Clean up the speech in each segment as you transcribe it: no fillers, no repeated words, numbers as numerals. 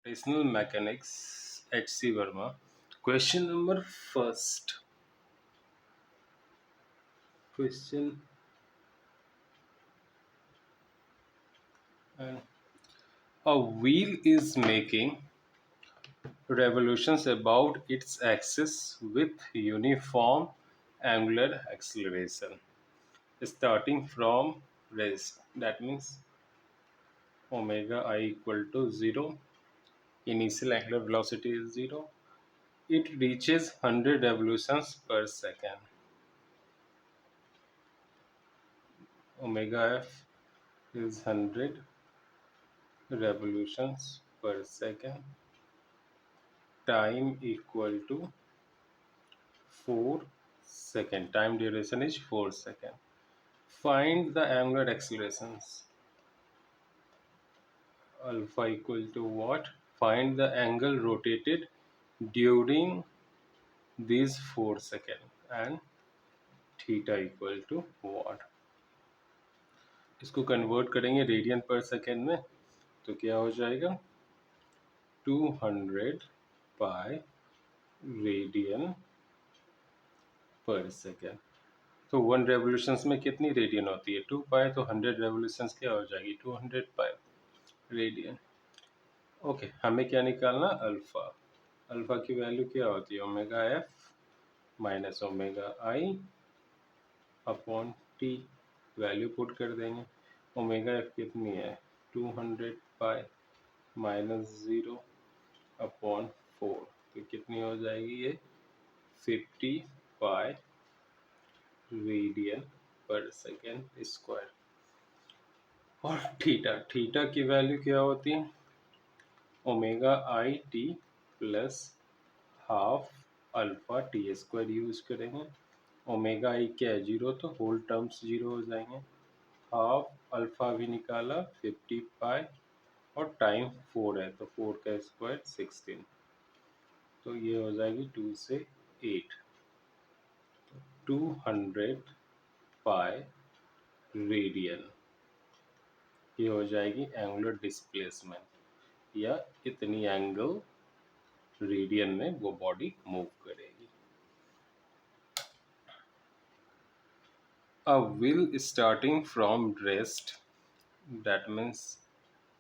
Computational Mechanics, H.C. Verma. Question number first. Question and a wheel is making revolutions about its axis with uniform angular acceleration starting from rest. That means omega I equal to 0. Initial angular velocity is 0. It reaches 100 revolutions per second. Omega f is 100 revolutions per second. Time equal to 4 second. Time duration is 4 second. Find the angular accelerations. Alpha equal to what? Find the angle rotated during these 4 second and theta equal to what? इसको convert करेंगे radian पर second में तो क्या हो जाएगा 200 pi radian पर second. तो 1 रेवोल्यूशंस में कितनी रेडियन होती है 2 पाई, तो 100 रेवोल्यूशंस क्या हो जाएगी 200 पाई रेडियन। ओके, हमें क्या निकालना अल्फा। अल्फा की वैल्यू क्या होती है ओमेगा एफ माइनस ओमेगा आई अपॉन टी। वैल्यू पुट कर देंगे। ओमेगा एफ कितनी है 200 पाई माइनस 0 अपॉन 4, तो कितनी हो जाएगी ये 50 पाई रेडियन पर सेकेंड स्क्वायर। और थीटा, थीटा की वैल्यू क्या होती है omega I T plus half alpha T square use करेंगे। ओमेगा आई क्या है 0, तो होल टर्म्स 0 हो जाएंगे। हाफ अल्फा भी निकाला 50 पाई और टाइम 4 है तो 4 का स्क्वायर 16, तो ये हो जाएगी 2 से 8, 200 पाई रेडियन। ये हो जाएगी एंगुलर डिस्प्लेसमेंट या इतनी एंगल रेडियन में वो बॉडी मूव करेगी। A wheel starting from rest, that means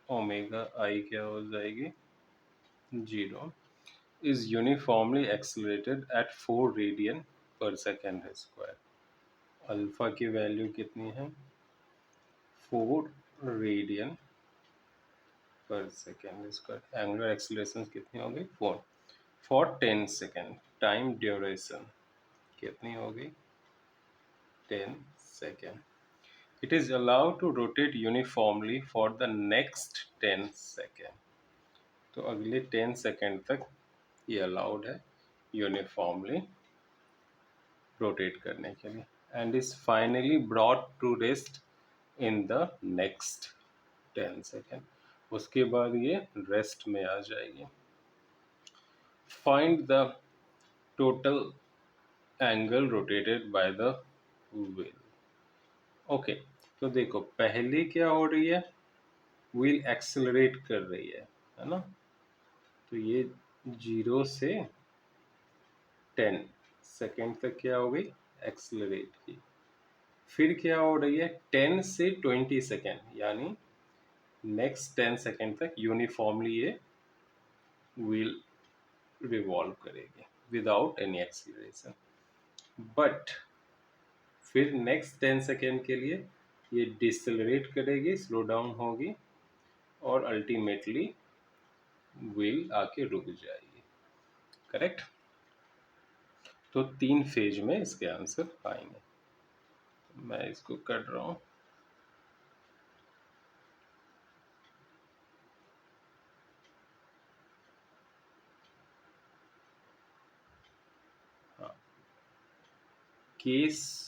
omega आई क्या हो जाएगी 0, is uniformly accelerated at 4 radian पर सेकेंड स्क्वायर। अल्फा की वैल्यू कितनी है 4 रेडियन पर सेकेंड स्क्वायर। एंगुलर एक्सीलरेशन कितनी होगी 4 फॉर 10 सेकेंड। टाइम ड्यूरेशन कितनी होगी 10 second. It is allowed to rotate uniformly for the next 10 second. तो अगले 10 सेकेंड तक ये अलाउड है यूनिफॉर्मली रोटेट करने के लिए and is finally brought to rest in the next 10 second. उसके बाद ये रेस्ट में आ जाएगी। Find the total angle rotated by the wheel. Okay, तो देखो पहले क्या हो रही है व्हील एक्सेलरेट कर रही है ना। तो ये 0 से 10 सेकेंड तक क्या हो गई एक्सेलरेट की। फिर क्या हो रही है 10 से 20 सेकेंड, यानी नेक्स्ट 10 सेकेंड तक यूनिफॉर्मली ये व्हील रिवॉल्व करेगी विदाउट एनी एक्सीलरेशन। बट फिर नेक्स्ट 10 सेकेंड के लिए ये डिसलरेट करेगी, स्लो डाउन होगी और अल्टीमेटली व्हील आके रुक जाएगी। करेक्ट। तो 3 फेज में इसके आंसर आएंगे। मैं इसको कर रहा हूं। हाँ, केस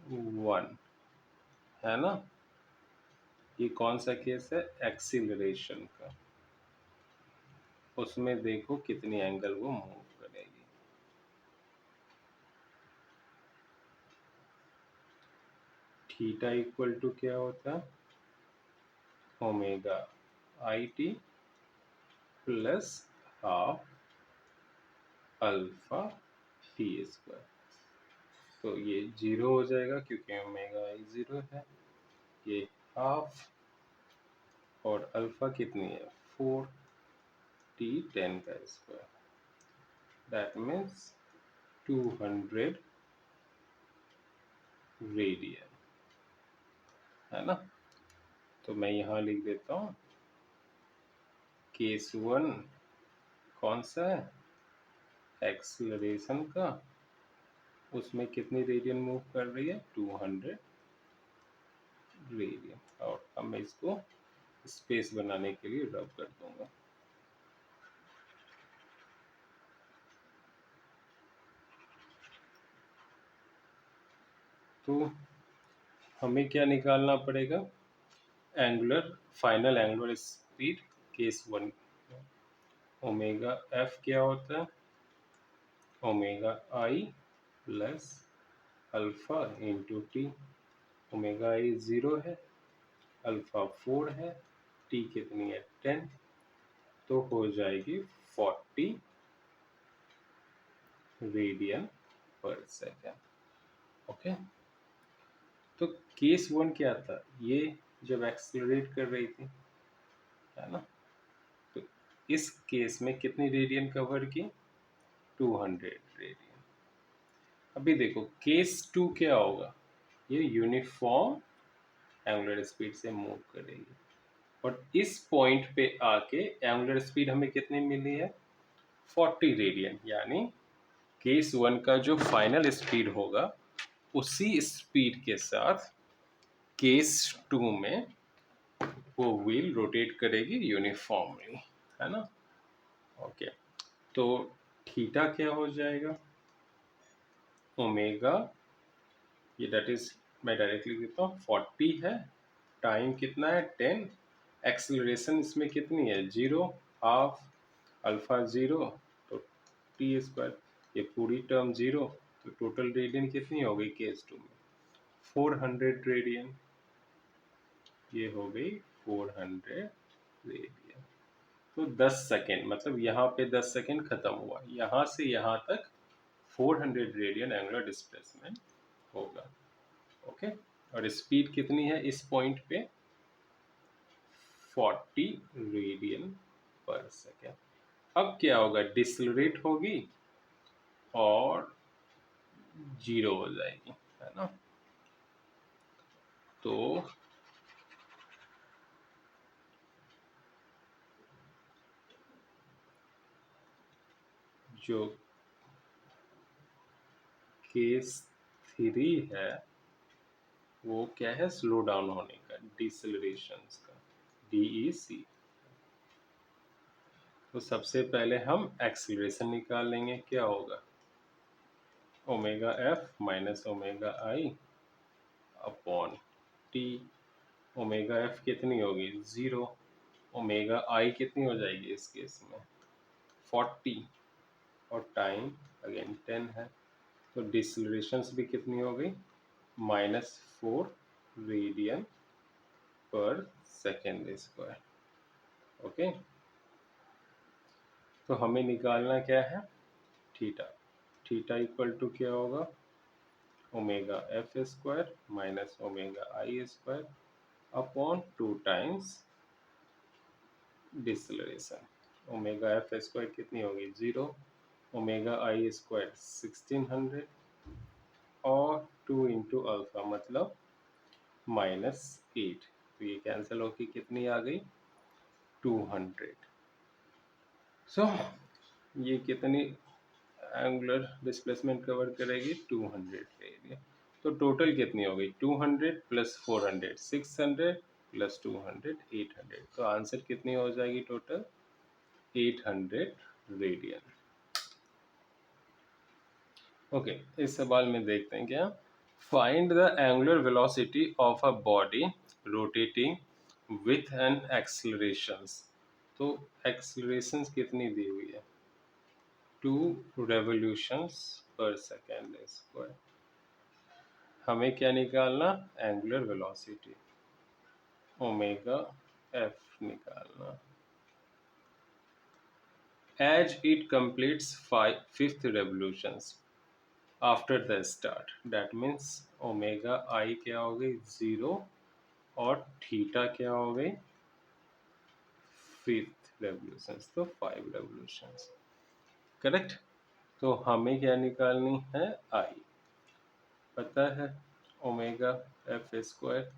1 है ना, ये कौन सा केस है एक्सीलरेशन का। उसमें देखो कितनी एंगल वो मूव करेगी। थीटा इक्वल टू क्या होता है omega I T plus half alpha T square. तो ये जीरो हो जाएगा क्योंकि ओमेगा आई जीरो है। ये हाफ और अल्फा कितनी है 4t10 का स्क्वायर, दैट मीन्स 200 रेडियन, है ना। तो मैं यहाँ लिख देता हूँ केस वन कौन सा है, एक्सीलरेशन का, उसमें कितनी रेडियन मूव कर रही है 200 रेडियन। और अब मैं इसको स्पेस बनाने के लिए रब कर दूंगा। तो हमें क्या निकालना पड़ेगा, angular final angular speed case one. Omega F क्या होता है, ओमेगा आई plus alpha into T. Omega आई जीरो है, अल्फा 4 है, टी कितनी है 10, तो हो जाएगी 40 रेडियन पर सेकेंड। ओके, तो केस वन क्या था, ये जब एक्सीलरेट कर रही थी, है ना, तो इस केस में कितनी रेडियन कवर की 200 रेडियन। अभी देखो केस टू क्या होगा, ये यूनिफॉर्म एंगुलर स्पीड से मूव करेगी और इस पॉइंट पे आके एंगुलर स्पीड हमें कितनी मिली है 40 रेडियन, यानी केस वन का जो फाइनल स्पीड होगा उसी स्पीड के साथ केस टू में वो व्हील रोटेट करेगी यूनिफॉर्मली, है ना। ओके, तो थीटा क्या हो जाएगा, ओमेगा, ये दैट इज मैं डायरेक्टली लिखता हूँ 40 है, टाइम कितना है 10, एक्सीलरेशन इसमें कितनी है जीरो, हाफ अल्फा जीरो, तो टी स्क्वायर, ये पूरी टर्म जीरो, तो टोटल रेडियन कितनी हो गई केस टू में 400 रेडियन, ये हो गई 400 रेडियन। तो 10 सेकेंड, मतलब यहाँ पे 10 सेकेंड खत्म हुआ, यहाँ से यहाँ तक 400 रेडियन एंगुलर डिस्प्लेसमेंट होगा। ओके, और स्पीड कितनी है इस पॉइंट पे 40 रेडियन पर सेकेंड। अब क्या होगा, डिसलरेट होगी और जीरो हो जाएगी, है ना। तो जो केस थ्री है वो क्या है, स्लो डाउन होने का, डिसलरेशन का, DEC। तो सबसे पहले हम एक्सीलरेशन निकाल लेंगे, क्या होगा ओमेगा एफ माइनस ओमेगा आई अपॉन टी। ओमेगा एफ कितनी होगी जीरो, ओमेगा आई कितनी हो जाएगी इस केस में 40, और टाइम अगेन 10 है, तो डिसलरेशन भी कितनी हो गई -4 रेडियन पर सेकेंड स्क्वायर। ओके, तो हमें निकालना क्या है थीटा। थीटा इक्वल टू क्या होगा, omega F square minus omega I square upon 2 times deceleration. Omega F square कितनी होगी जीरो, ओमेगा आई स्क्वायर 1600 और 2 इंटू अल्फा मतलब -8, तो ये कैंसिल होकर कितनी आ गई 200। सो ये कितनी एंगुलर डिस्प्लेसमेंट कवर करेगी 200 एरिया। तो टोटल कितनी हो गई 200 प्लस 400 600 प्लस 200 800, तो आंसर कितनी हो जाएगी टोटल 800 रेडियन। ओके, इस सवाल में देखते हैं क्या, find the angular velocity of a body rotating with an accelerations. तो एक्सीलरेशंस कितनी दी हुई है 2 रेवोल्यूशंस पर सेकेंड स्क्वायर। हमें क्या निकालना, एंगुलर वेलोसिटी, ओमेगा एफ निकालना। as it completes fifth revolutions after the start. That means omega आई क्या हो गई 0 और थीटा क्या हो गई फिफ्थ रेवोल्यूशंस, तो 5 रेवोल्यूशंस। करेक्ट। तो हमें क्या निकालनी है आई। पता है omega F square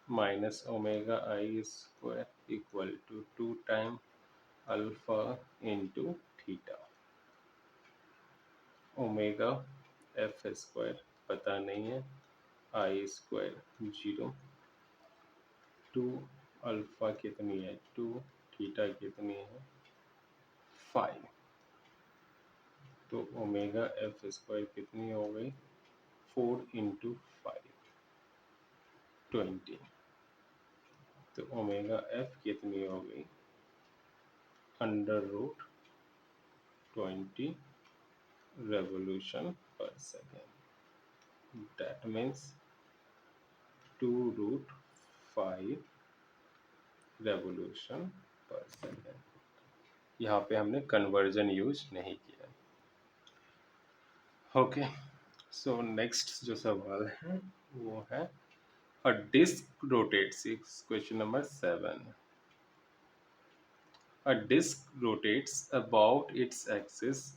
minus omega I square equal to 2 time alpha into theta. Omega F square पता नहीं है, आई स्क्वायर 0, 2 अल्फा कितनी है 2, थीटा कितनी है 5। तो ओमेगा एफ स्क्वायर कितनी हो गई 4 इंटू 5 20। तो ओमेगा एफ कितनी हो गई अंडर रूट 20 रेवोल्यूशन पर सेकेंड। दैट मीन्स 2√5 रेवोल्यूशन पर सेकेंड। यहाँ पे हमने कन्वर्जन यूज नहीं किया। ओके, सो नेक्स्ट जो सवाल है वो है a disc rotates, question number 7। A disk rotates about its axis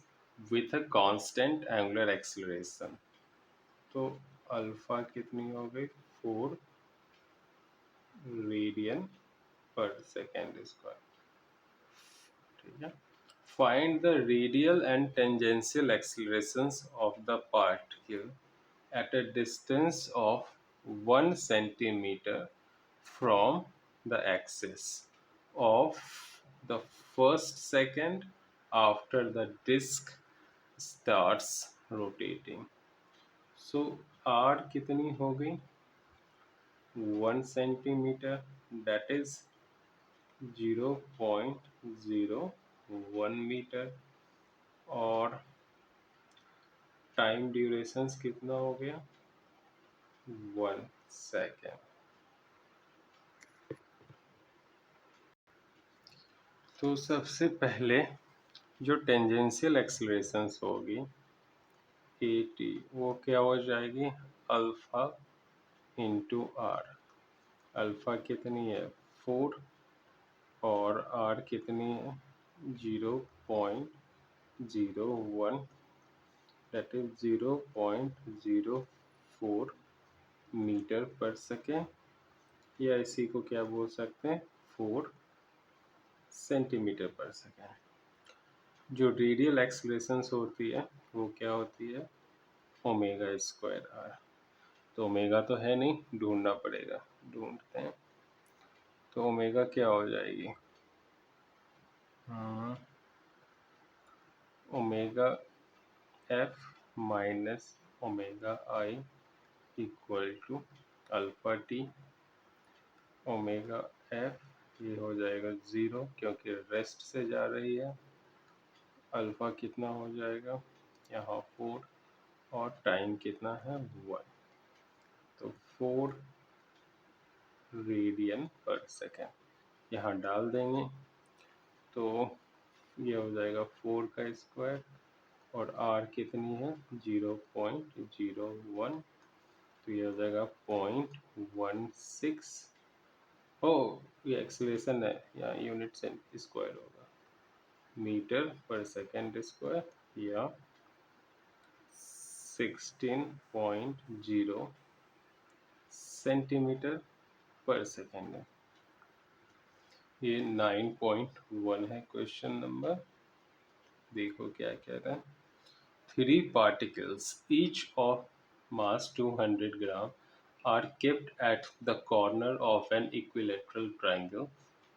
with a constant angular acceleration। तो अल्फा कितनी हो गई 4 रेडियन पर सेकेंड स्क्वायर। ठीक है। Find the radial and tangential accelerations of the particle at a distance of 1 centimeter from the axis of the first second after the disk starts rotating। So R कितनी हो गई 1 centimetre, that is 0.01 metre, और time durations कितना हो गया 1 second. तो सबसे पहले जो टेंजेंशियल एक्सलेरेशंस होगी ए टी, वो क्या हो जाएगी अल्फा इंटू आर। अल्फा कितनी है 4 और आर कितनी है 0.01, दैट इज 0.04 मीटर पर सेकेंड, या इसी को क्या बोल सकते हैं 4 सेंटीमीटर पर सेकेंड। जो रेडियल एक्सलेरेशंस होती है वो क्या होती है ओमेगा स्क्वायर आर। तो ओमेगा तो है नहीं, ढूंढना पड़ेगा, ढूंढते हैं। तो ओमेगा क्या हो जाएगी omega F minus omega I equal to alpha T. Omega F ये हो जाएगा 0 क्योंकि रेस्ट से जा रही है। अल्फा कितना हो जाएगा यहाँ 4 और टाइम कितना है 1, तो 4 रेडियन पर सेकेंड यहाँ डाल देंगे। तो ये हो जाएगा 4 का स्क्वायर और आर कितनी है 0.01, तो ये हो जाएगा 0.16। ओ ये एक्सीलरेशन है, यहाँ यूनिट से स्क्वायर होगा मीटर पर सेकेंड स्क्वायर या 16.0 सेंटीमीटर पर सेकेंड है। ये 9.1 है क्वेश्चन नंबर। देखो क्या कह रहा है। 3 particles each of mass 200 gram are kept at the corner of an equilateral triangle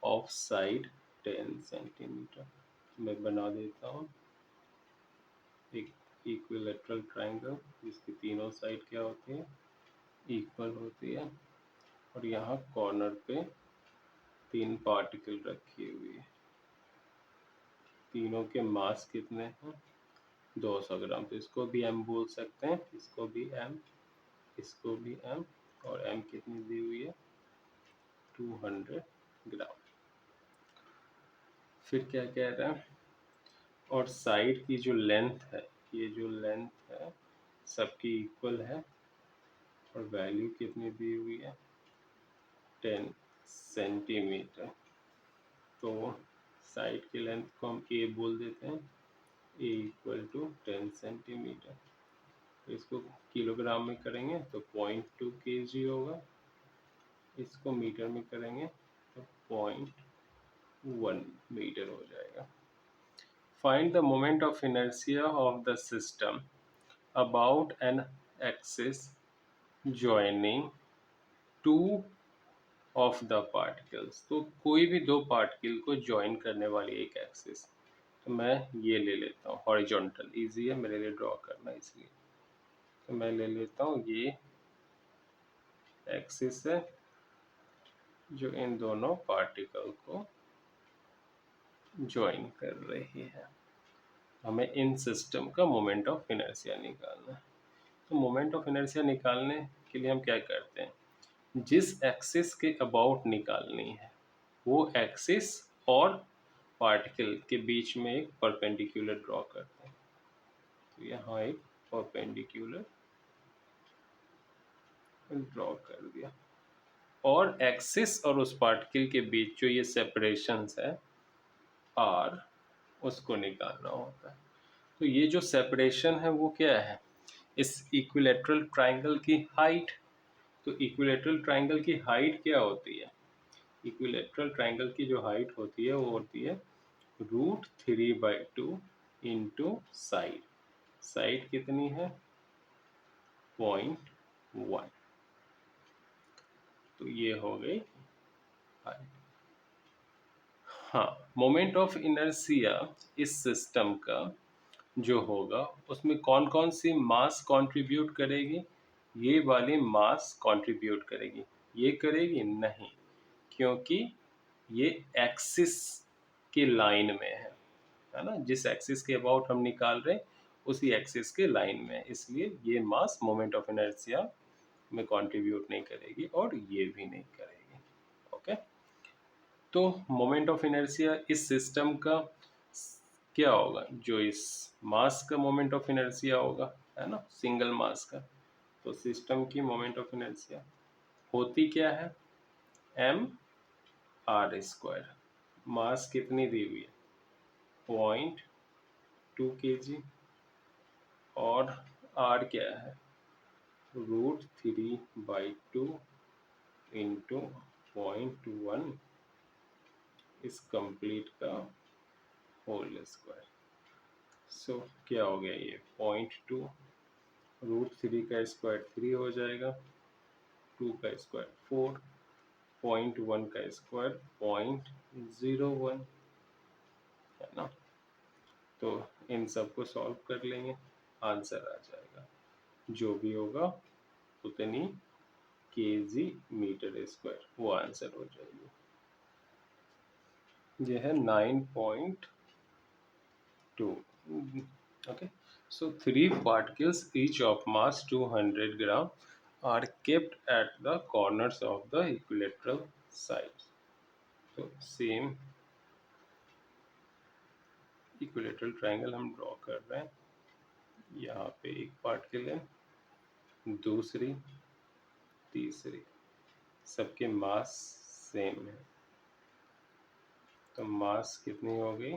of side 10 centimeter। मैं बना देता हूँ एक इक्विलेटरल ट्रायंगल जिसकी तीनों साइड क्या होती है इक्वल होती है, और यहाँ कॉर्नर पे 3 पार्टिकल रखी हुई है। तीनों के मास कितने हैं 200 ग्राम। तो इसको भी m बोल सकते हैं, इसको भी m, इसको भी m, और m कितनी दी हुई है 200 ग्राम। फिर क्या कह रहा है और साइड की जो लेंथ है, ये जो लेंथ है सबकी इक्वल है, और वैल्यू कितनी दी हुई है 10 सेंटीमीटर। तो साइड की लेंथ को हम ए बोल देते हैं, ए इक्वल टू 10 सेंटीमीटर। तो इसको किलोग्राम में करेंगे तो 0.2 kg होगा, इसको मीटर में करेंगे तो 0.1 मीटर हो जाएगा। Find the moment of inertia of the system about an axis joining two of the particles. तो कोई भी दो पार्टिकल को ज्वाइन करने वाली एक एक्सिस, तो मैं ये ले लेता हूँ हॉरिजॉन्टल, इजी है मेरे लिए ड्रॉ करना इसलिए। तो मैं ले लेता हूँ ये एक्सिस है जो इन दोनों पार्टिकल को ज्वाइन कर रही है। हमें इन सिस्टम का मोमेंट ऑफ इनर्शिया निकालना है। तो मोमेंट ऑफ इनर्शिया निकालने के लिए हम क्या करते हैं, जिस एक्सिस के अबाउट निकालनी है वो एक्सिस और पार्टिकल के बीच में एक परपेंडिकुलर ड्रॉ करते हैं। तो यहाँ एक परपेंडिकुलर ड्रॉ कर दिया, और एक्सिस और उस पार्टिकल के बीच जो ये सेपरेशंस है आर, उसको निकालना होता है। तो ये जो सेपरेशन है वो क्या है, इस इक्विलेटरल ट्राइंगल की हाइट। तो इक्विलेटरल ट्राइंगल की हाइट क्या होती है, इक्विलेटरल ट्राइंगल की जो हाइट होती है वो होती है √3/2 इंटू साइड। साइड कितनी है 0.1। तो ये हो गई हाइट। हाँ, मोमेंट ऑफ इनर्शिया इस सिस्टम का जो होगा उसमें कौन कौन सी मास कंट्रीब्यूट करेगी, ये वाली मास कंट्रीब्यूट करेगी, ये करेगी नहीं, क्योंकि ये एक्सिस के लाइन में है ना, जिस एक्सिस के अबाउट हम निकाल रहे हैं उसी एक्सिस के लाइन में है, इसलिए ये मास मोमेंट ऑफ इनर्शिया में कंट्रीब्यूट नहीं करेगी और ये भी नहीं करेगी। ओके, तो मोमेंट ऑफ इनर्शिया इस सिस्टम का क्या होगा, जो इस मास का मोमेंट ऑफ इनर्शिया होगा, है ना, सिंगल मास का। तो सिस्टम की मोमेंट ऑफ इनर्शिया होती क्या है mr²। मास कितनी दी हुई है 0.2 kg, और r क्या है √3/2 इंटू 0.1 इस कंप्लीट का होल स्क्वायर। सो क्या हो गया ये 0.2, √3 का स्क्वायर 3 हो जाएगा, 2 का स्क्वायर 4, 0.1 का स्क्वायर 0.01, है ना। तो इन सबको सॉल्व कर लेंगे, आंसर आ जाएगा, जो भी होगा उतनी kg मीटर स्क्वायर, वो आंसर हो जाएगी। यह है 9.2। okay, so 3 particles each of mass 200 gram are kept at the corners of the equilateral sides। तो सेम इक्विलेटरल ट्रायंगल हम ड्रॉ कर रहे हैं, यहाँ पे एक पार्टिकल है, दूसरी, तीसरी, सबके मास सेम है। तो मास कितनी हो गई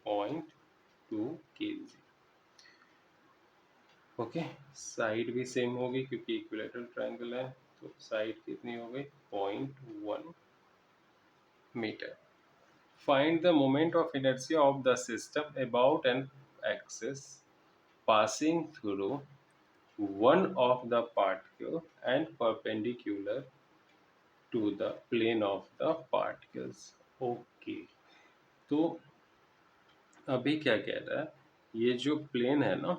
0.2 kg। ओके, साइड भी सेम होगी क्योंकि इक्विलेटरल ट्रायंगल है, तो साइड कितनी हो गई 0.1 metre. Find the moment of inertia of the system about an axis passing through one of the particle and perpendicular to the plane of the particles। Okay, तो अभी क्या कह रहा है, ये जो प्लेन है ना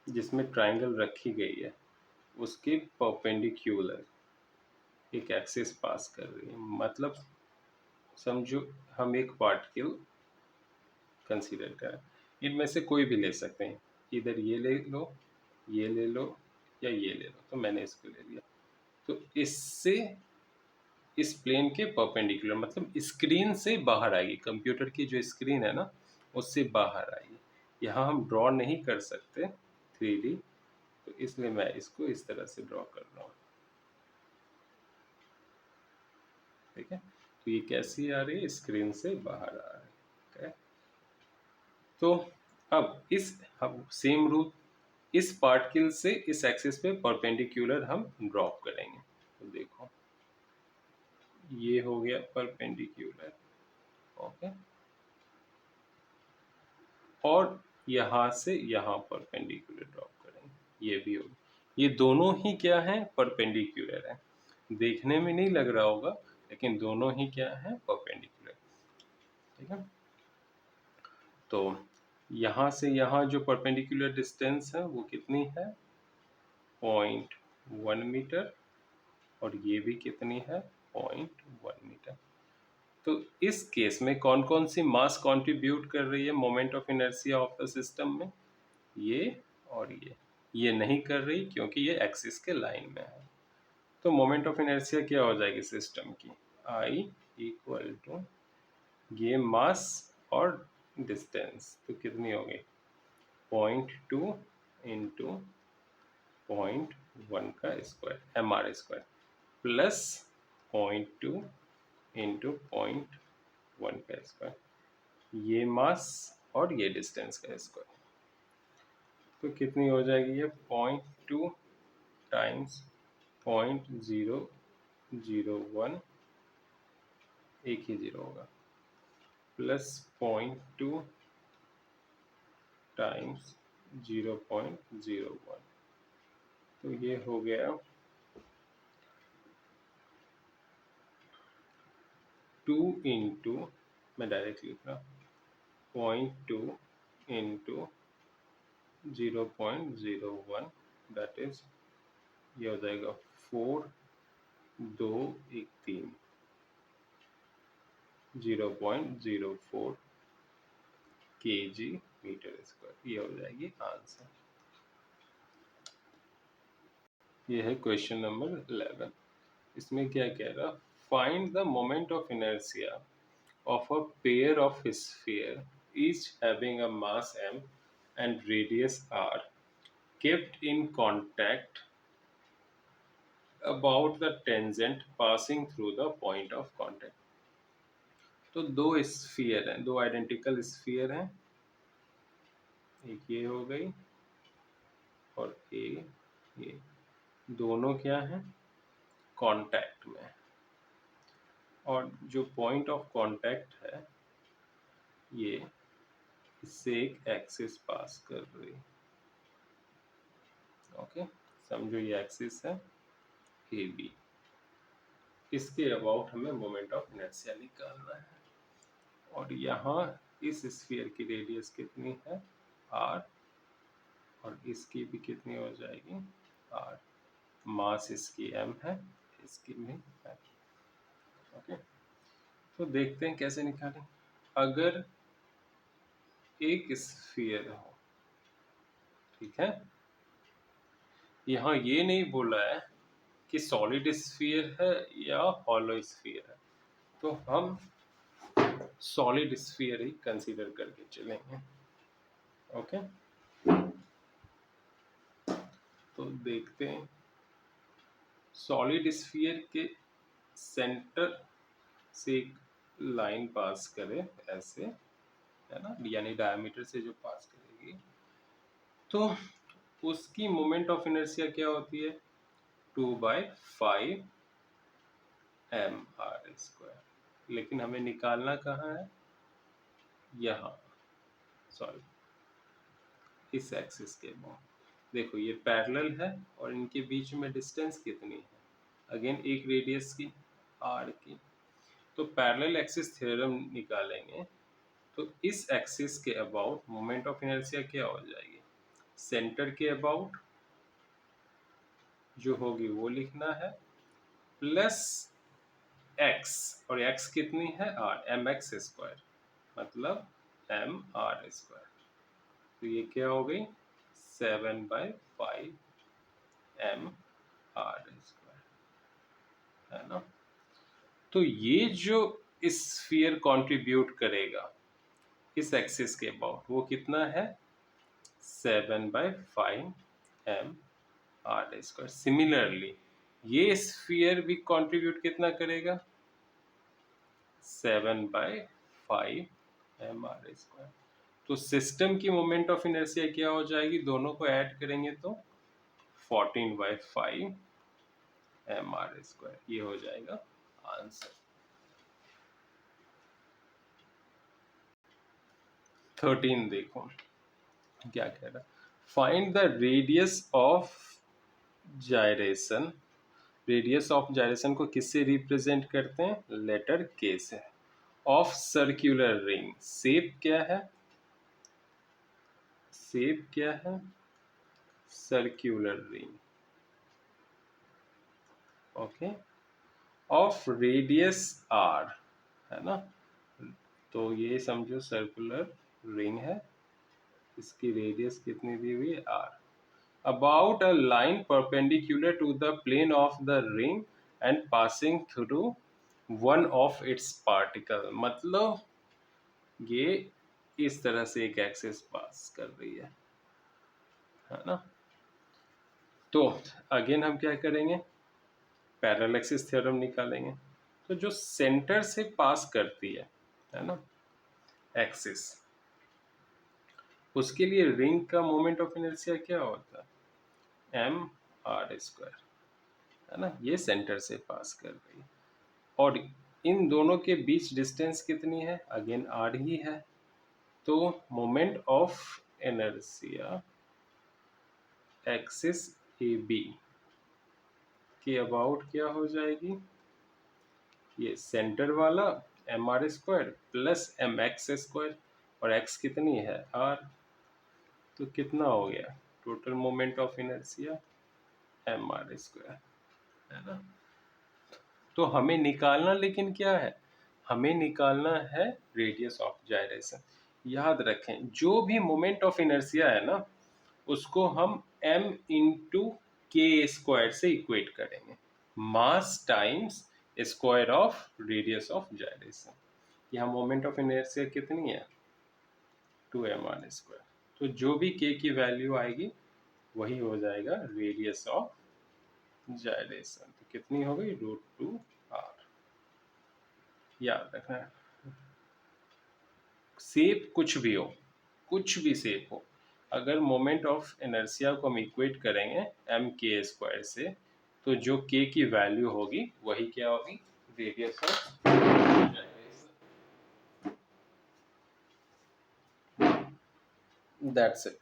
जिसमें ट्रायंगल रखी गई है उसके परपेंडिकुलर एक एक्सिस पास कर रही है। मतलब समझो हम एक पार्टिकल कंसीडर करें, इनमें से कोई भी ले सकते हैं, इधर ये ले लो, ये ले लो, या ये ले लो, तो मैंने इसको ले लिया। तो इससे इस प्लेन के परपेंडिकुलर मतलब स्क्रीन से बाहर आएगी, कंप्यूटर की जो स्क्रीन है ना उससे बाहर आइए। यहाँ हम ड्रॉ नहीं कर सकते 3D, तो इसलिए मैं इसको इस तरह से ड्रॉ कर रहा हूँ। ठीक है, तो ये कैसी आ रही है, स्क्रीन से बाहर आ रही है। तो अब हम सेम रूल इस पार्टिकल से इस एक्सिस पे परपेंडिकुलर हम ड्रॉप करेंगे। तो देखो ये हो गया परपेंडिकुलर, ओके, और यहाँ से यहाँ परपेंडिकुलर ड्रॉप करेंगे, ये भी होगा। ये दोनों ही क्या है, परपेंडिकुलर है। देखने में नहीं लग रहा होगा, लेकिन दोनों ही क्या है, परपेंडिकुलर। ठीक है, तो यहाँ से यहाँ जो परपेंडिकुलर डिस्टेंस है वो कितनी है, 0.1 मीटर, और ये भी कितनी है, 0.1 मीटर। तो इस केस में कौन कौन सी मास कंट्रीब्यूट कर रही है moment of inertia of the system में, ये और ये नहीं कर रही, क्योंकि ये एक्सिस के लाइन में है। तो मोमेंट ऑफ इनर्शिया क्या हो जाएगी सिस्टम की, I इक्वल टू ये मास और डिस्टेंस, तो कितनी हो गई, 0.2 इंटू 0.1 का स्क्वायर, mr² प्लस 0.2 इंटू 0.1 का स्क्वायर, ये मास और ये डिस्टेंस का स्क्वायर। तो कितनी हो जाएगी ये, 0.2 टाइम्स 0.001, एक ही जीरो होगा, प्लस 0.2 टाइम्स 0.01, तो ये हो गया 2 इंटू, मैं डायरेक्ट लिख रहा, 0.2 इंटू 0.01, दैट इज ये हो जाएगा 4, 2, 1, 3, 0.04 kg मीटर स्क्वायर, ये हो जाएगी आंसर। ये है क्वेश्चन नंबर 11। इसमें क्या कह रहा, find the moment of inertia of a pair of sphere each having a mass m and radius r kept in contact about the tangent passing through the point of contact। तो दो sphere हैं, दो identical sphere हैं, एक ये हो गई और ये दोनों क्या हैं, कांटेक्ट में, और जो पॉइंट ऑफ कांटेक्ट है ये इससे एक एक्सिस पास कर रही, ओके, समझो ये एक्सिस है ए बी, इसके अबाउट हमें मोमेंट ऑफ इनर्शिया निकालना है। और यहाँ इस स्फीयर की रेडियस कितनी है, r, और इसकी भी कितनी हो जाएगी, r, मास इसकी m है, इसकी भी m। ओके, तो देखते हैं कैसे निकालें। अगर एक स्फीयर हो, ठीक है, यहाँ ये नहीं बोला है कि सॉलिड स्फीयर है या हॉलो स्फीयर है, तो हम सॉलिड स्फीयर ही कंसीडर करके चलेंगे। ओके, तो देखते हैं, सॉलिड स्फीयर के सेंटर से एक लाइन पास करे ऐसे, है ना, यानी डायमीटर से जो पास करेगी, तो उसकी मोमेंट ऑफ इनर्शिया क्या होती है, 2/5 mr²। लेकिन हमें निकालना कहाँ है, यहाँ, सॉरी, इस एक्सिस के अबाउट। देखो ये पैरेलल है और इनके बीच में डिस्टेंस कितनी है, अगेन एक रेडियस की, r की। तो पैरेलल एक्सिस थ्योरम निकालेंगे, तो इस एक्सिस के अबाउट मोमेंट ऑफ इनर्शिया क्या हो जाएगी, सेंटर के अबाउट जो होगी वो लिखना है, प्लस x, और x कितनी है, r, mx², मतलब mr²। तो ये क्या हो गई, 7/5 mr², है ना। तो ये जो स्फीयर कंट्रीब्यूट करेगा इस एक्सिस के अबाउट वो कितना है 7/5 mr²। सिमिलरली ये स्फीयर भी कंट्रीब्यूट कितना करेगा 7/5 mr²। तो सिस्टम की मोमेंट ऑफ इनर्शिया क्या हो जाएगी, दोनों को ऐड करेंगे तो 14/5 mr²। ये हो जाएगा आंसर। 13 देखो क्या कह रहा है, find the radius of gyration. Radius of gyration को किससे रिप्रेजेंट करते हैं, लेटर के से। ऑफ सर्क्यूलर रिंग, शेप क्या है, शेप क्या है circular ring, okay. Of radius R, है ना, तो ये समझो सर्कुलर रिंग है, इसकी रेडियस कितनी दी हुई है R. About a line perpendicular to the plane of the ring and passing through one of its particle, मतलब ये इस तरह से एक एक्सिस पास कर रही है ना। तो अगेन हम क्या करेंगे, पैरेलल एक्सिस थ्योरम निकालेंगे। तो जो सेंटर से पास करती है ना एक्सिस, उसके लिए रिंग का मोमेंट ऑफ इनर्शिया क्या होता है mr², है ना, ये सेंटर से पास कर रही है। और इन दोनों के बीच डिस्टेंस कितनी है, अगेन r ही है। तो moment of inertia axis AB के अबाउट क्या हो जाएगी, ये सेंटर वाला mr² प्लस mx², और x कितनी है r, तो कितना हो गया total moment of inertia mr², है ना। तो हमें निकालना लेकिन क्या है, हमें निकालना है रेडियस ऑफ जायरेशन। याद रखें जो भी मोमेंट ऑफ इनर्शिया है ना उसको हम m इंटू k² से इक्वेट करेंगे, मास times square of radius of gyration. यहाँ मोमेंट ऑफ इनर्शिया कितनी है 2mr², तो जो भी k की वैल्यू आएगी वही हो जाएगा रेडियस ऑफ जायरेशन। तो कितनी हो गई √2r। याद रखना है, शेप कुछ भी हो, कुछ भी शेप हो, अगर मोमेंट ऑफ इनर्शिया को हम इक्वेट करेंगे mk² से, तो जो k की वैल्यू होगी वही क्या होगी radius of gyration. That's it.